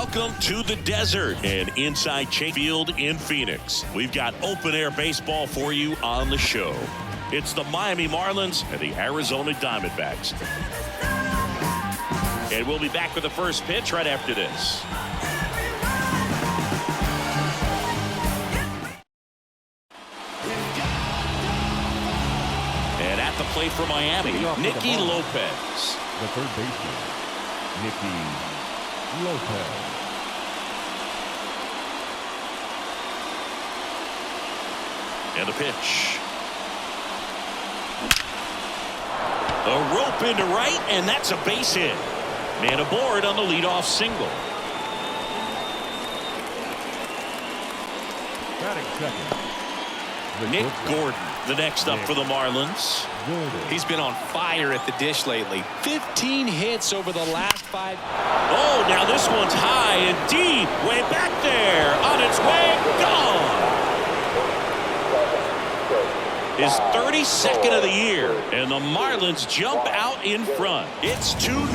Welcome to the desert and inside Chase Field in Phoenix. We've got open-air baseball for you on the show. It's the Miami Marlins and the Arizona Diamondbacks. And we'll be back with the first pitch right after this. And at the plate for Miami, Nicky Lopez. The third baseman, Nicky Lopez. And the pitch. A rope into right, and that's a base hit. Man aboard on the leadoff single. Batting second, Nick Gordon, the next up for the Marlins. He's been on fire at the dish lately. 15 hits over the last 5. Oh, now this one's high and deep. Way back there. On its way. Gone. His 32nd of the year. And the Marlins jump out in front. It's 2-0.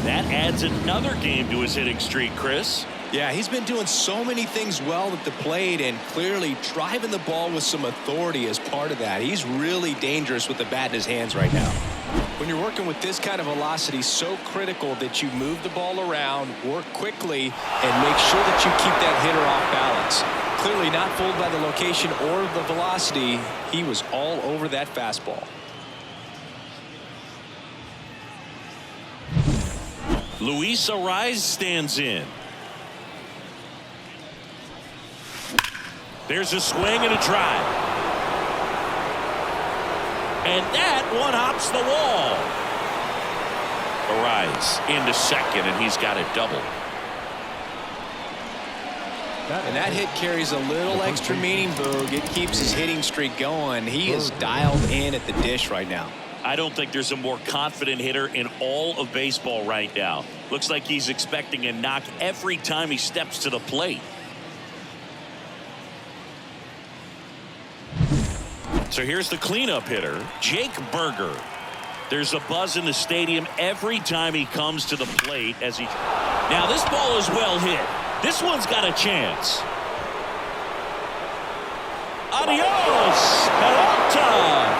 That adds another game to his hitting streak, Chris. Yeah, he's been doing so many things well at the plate and clearly driving the ball with some authority as part of that. He's really dangerous with the bat in his hands right now. When you're working with this kind of velocity, so critical that you move the ball around, work quickly, and make sure that you keep that hitter off balance. Clearly not fooled by the location or the velocity. He was all over that fastball. Luis Arraez stands in. There's a swing and a drive. And that one hops the wall. Arraez into second, and he's got it double. And that hit carries a little extra meaning, Boog. It keeps his hitting streak going. He is dialed in at the dish right now. I don't think there's a more confident hitter in all of baseball right now. Looks like he's expecting a knock every time he steps to the plate. So here's the cleanup hitter, Jake Burger. There's a buzz in the stadium every time he comes to the plate as he... Now this ball is well hit. This one's got a chance. Adios, Peralta.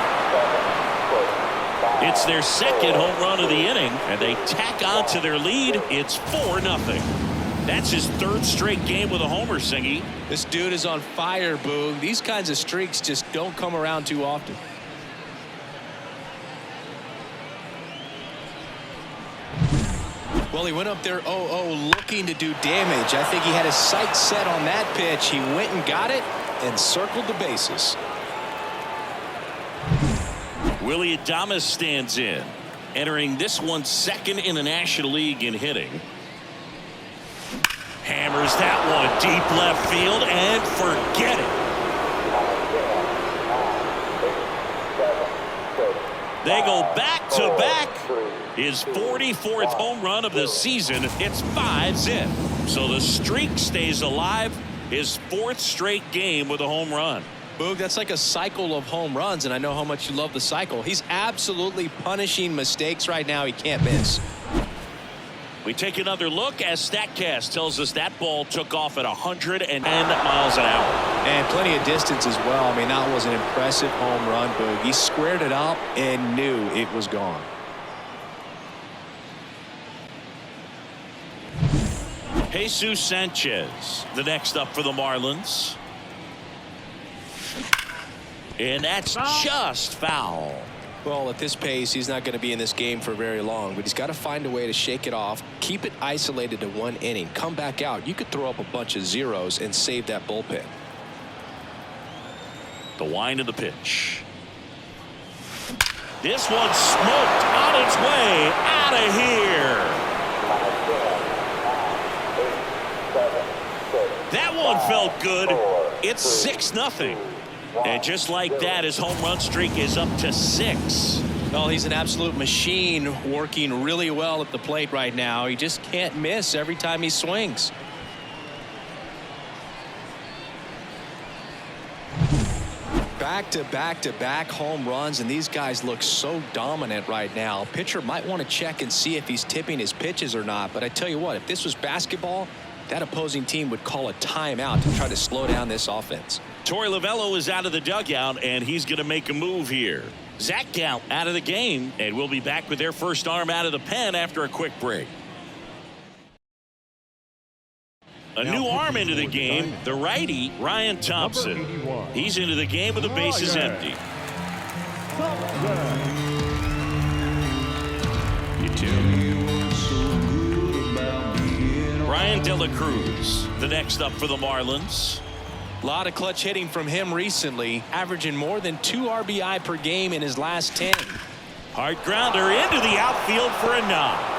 It's their second home run of the inning, and they tack on to their lead. It's 4-0. That's his third straight game with a homer, Singy. This dude is on fire, Boog. These kinds of streaks just don't come around too often. Well, he went up there 0-0 looking to do damage. I think he had his sights set on that pitch. He went and got it and circled the bases. Willy Adames stands in, entering this one second in the National League in hitting. Hammers that one deep left field and forget it. They go back to back. His 44th home run of the season. It's 5 zip. So the streak stays alive. His 4th straight game with a home run. Boog, that's like a cycle of home runs, and I know how much you love the cycle. He's absolutely punishing mistakes right now he can't miss. We take another look as StatCast tells us that ball took off at 110 miles an hour. And plenty of distance as well. I mean, that was an impressive home run, Boog. He squared it up and knew it was gone. Jesus Sanchez, the next up for the Marlins. And that's just foul. Well, at this pace, he's not going to be in this game for very long, but he's got to find a way to shake it off, keep it isolated to one inning, come back out. You could throw up a bunch of zeros and save that bullpen. The wind of the pitch. This one smoked on its way out of here. That one felt good. It's 6-0. And just like that, his home run streak is up to 6. Well, he's an absolute machine, working really well at the plate right now. He just can't miss every time he swings. back-to-back-to-back home runs, and these guys look so dominant right now. Pitcher might want to check and see if he's tipping his pitches or not. But I tell you what, if this was basketball, that opposing team would call a timeout to try to slow down this offense. Torey Lovullo is out of the dugout, and he's going to make a move here. Zach Gallen out of the game, and we'll be back with their first arm out of the pen after a quick break. A new arm into the game, the righty, Ryan Thompson. He's into the game with the bases empty. Ryan De La Cruz, the next up for the Marlins. A lot of clutch hitting from him recently, averaging more than 2 RBI per game in his last 10. Hard grounder into the outfield for a knock.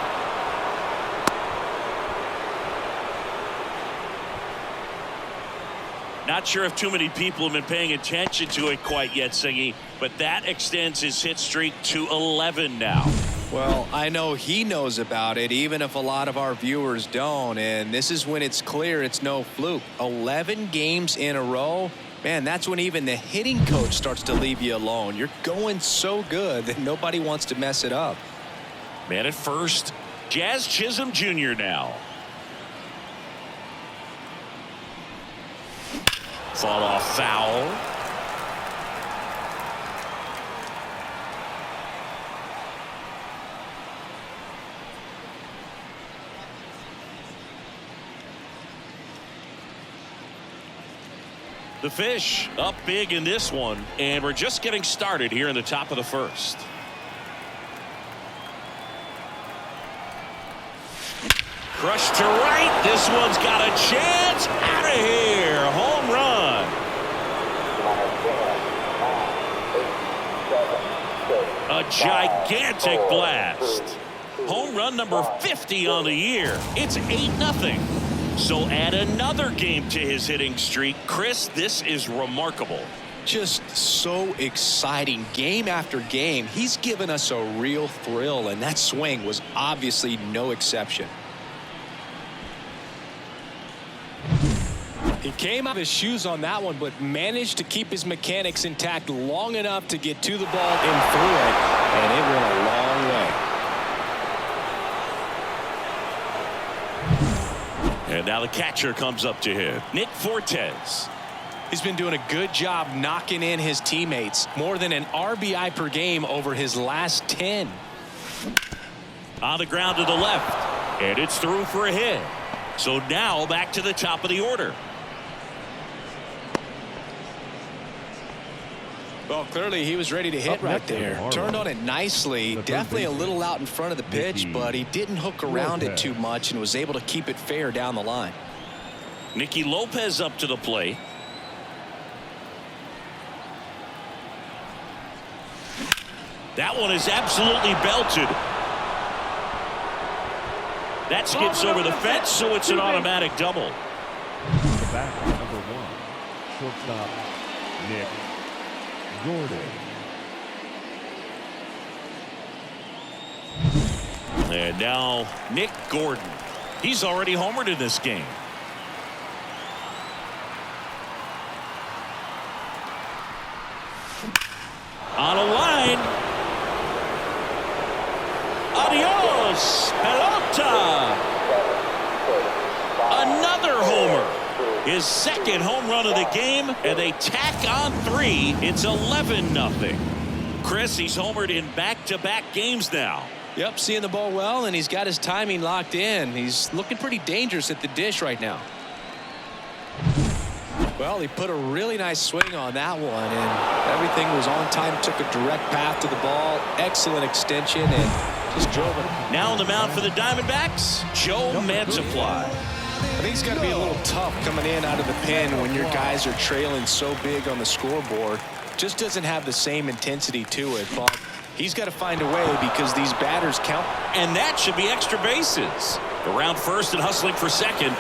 Not sure if too many people have been paying attention to it quite yet, Singy, but that extends his hit streak to 11 now. Well, I know he knows about it, even if a lot of our viewers don't. And this is when it's clear it's no fluke. 11 games in a row. Man, that's when even the hitting coach starts to leave you alone. You're going so good that nobody wants to mess it up. Man at first, Jazz Chisholm Jr. now. Fall off foul. The Fish up big in this one, and we're just getting started here in the top of the first. Crushed to right. This one's got a chance. Out of here. Home run. A gigantic blast. Home run number 50 on the year. It's 8-0. So add another game to his hitting streak. Chris, this is remarkable. Just so exciting game after game. He's given us a real thrill, and that swing was obviously no exception. He came out of his shoes on that one, but managed to keep his mechanics intact long enough to get to the ball and through it, and it went a long way. And now the catcher comes up to hit. Nick Fortes. He's been doing a good job knocking in his teammates. More than an RBI per game over his last 10. On the ground to the left. And it's through for a hit. So now back to the top of the order. Well, clearly he was ready to hit right there. Turned on it nicely. Definitely a little out in front of the pitch, but he didn't hook around it too much and was able to keep it fair down the line. Nicky Lopez up to the plate. That one is absolutely belted. That skips over the fence, so it's an automatic double. The back, number 1, shortstop, Nick Gordon. And now Nick Gordon. He's already homered in this game. On a line. Adios, pelota. Another homer. His second home run of the game, and they tack on 3. It's 11-0. Chris, he's homered in back-to-back games now. Yep, seeing the ball well, and he's got his timing locked in. He's looking pretty dangerous at the dish right now. Well, he put a really nice swing on that one, and everything was on time. Took a direct path to the ball. Excellent extension, and just drove it. Now on the mound for the Diamondbacks, Joe Mantiply. I think it's got to be a little tough coming in out of the pen when your guys are trailing so big on the scoreboard. Just doesn't have the same intensity to it, but he's got to find a way because these batters count. And that should be extra bases. Around first and hustling for second.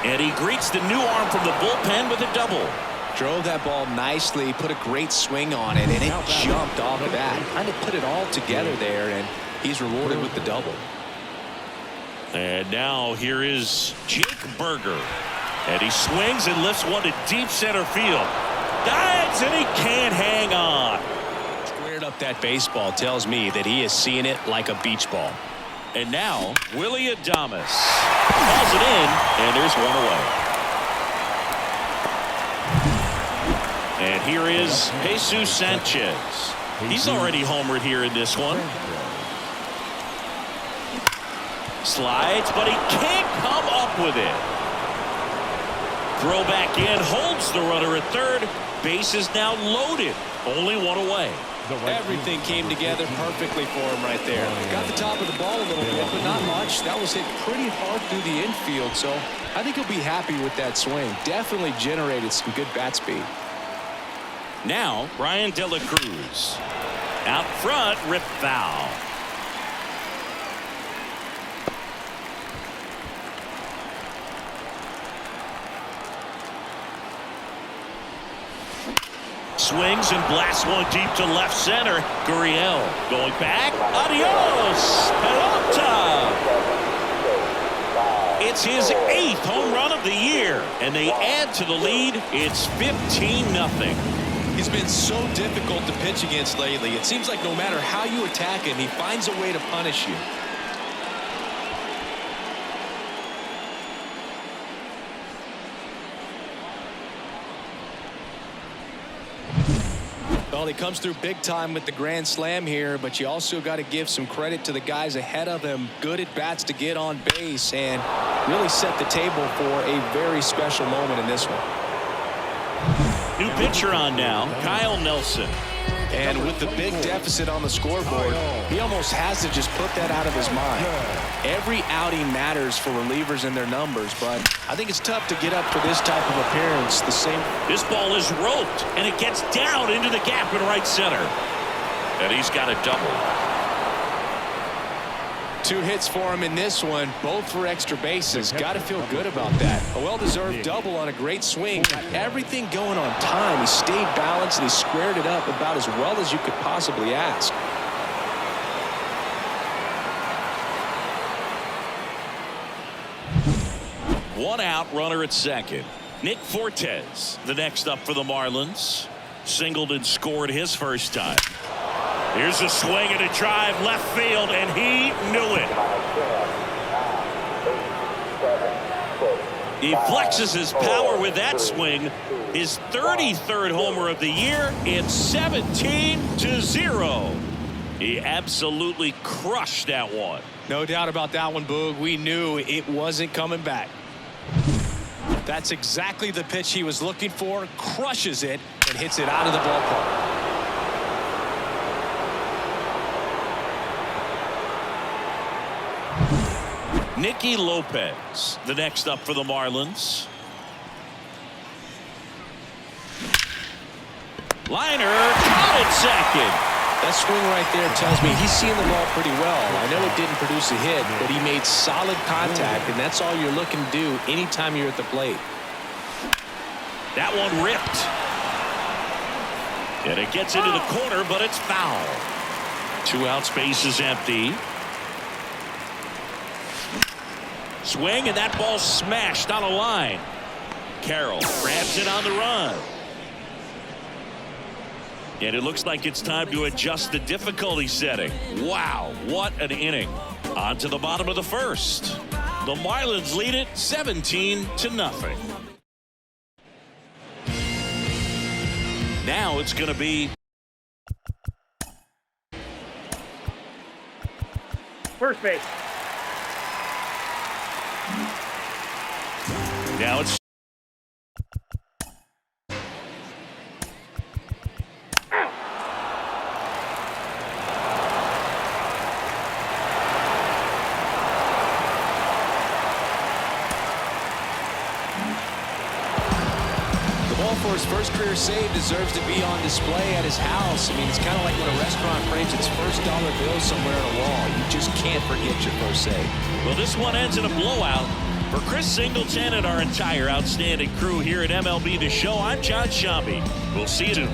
And he greets the new arm from the bullpen with a double. Drove that ball nicely, put a great swing on it, and it jumped off the bat. Kind of put it all together there, and he's rewarded with the double. And now here is Jake Burger. And he swings and lifts one to deep center field. Dives, and he can't hang on. Squared up that baseball tells me that he is seeing it like a beach ball. And now, Willy Adames calls it in, and there's one away. And here is Jesus Sanchez. He's already homered here in this one. Slides, but he can't come up with it. Throw back in, holds the runner at third. Base is now loaded. Only one away. Everything came together perfectly for him right there. Got the top of the ball a little bit, but not much. That was hit pretty hard through the infield, so I think he'll be happy with that swing. Definitely generated some good bat speed. Now, Brian De La Cruz. Out front, rip foul. Swings and blasts one deep to left center. Gurriel going back. Adios, pelota. It's his 8th home run of the year, and they add to the lead. It's 15-0. He's been so difficult to pitch against lately. It seems like no matter how you attack him, he finds a way to punish you. Well, he comes through big time with the grand slam here, but you also got to give some credit to the guys ahead of him. Good at bats to get on base and really set the table for a very special moment in this one. New pitcher on now, Kyle Nelson. And with the big deficit on the scoreboard, he almost has to just put that out of his mind. Every outing matters for relievers and their numbers, but I think it's tough to get up for this type of appearance. This ball is roped, and it gets down into the gap in right center. And he's got a double. 2 hits for him in this one, both for extra bases. Got to feel good about that. A well-deserved double on a great swing. Got everything going on time. He stayed balanced and he squared it up about as well as you could possibly ask. One out, runner at second. Nick Fortes, the next up for the Marlins. Singled and scored his first time. Here's a swing and a drive left field, and he knew it. He flexes his power with that swing. His 33rd homer of the year. It's 17-0. He absolutely crushed that one. No doubt about that one, Boog. We knew it wasn't coming back. That's exactly the pitch he was looking for. Crushes it and hits it out of the ballpark. Nicky Lopez, the next up for the Marlins. Liner, caught at second. That swing right there tells me he's seeing the ball pretty well. I know it didn't produce a hit, but he made solid contact, and that's all you're looking to do anytime you're at the plate. That one ripped. And it gets into the corner, but it's foul. 2 out, space is empty. Swing, and that ball smashed on a line. Carroll grabs it on the run. And it looks like it's time to adjust the difficulty setting. Wow, what an inning. On to the bottom of the first. The Marlins lead it 17-0. Now it's going to be first base. Now it's For his first career save deserves to be on display at his house. I mean, it's kind of like when a restaurant frames its first dollar bill somewhere on a wall. You just can't forget your first save. Well, this one ends in a blowout. For Chris Singleton and our entire outstanding crew here at MLB The Show, I'm John Shambi. We'll see you soon.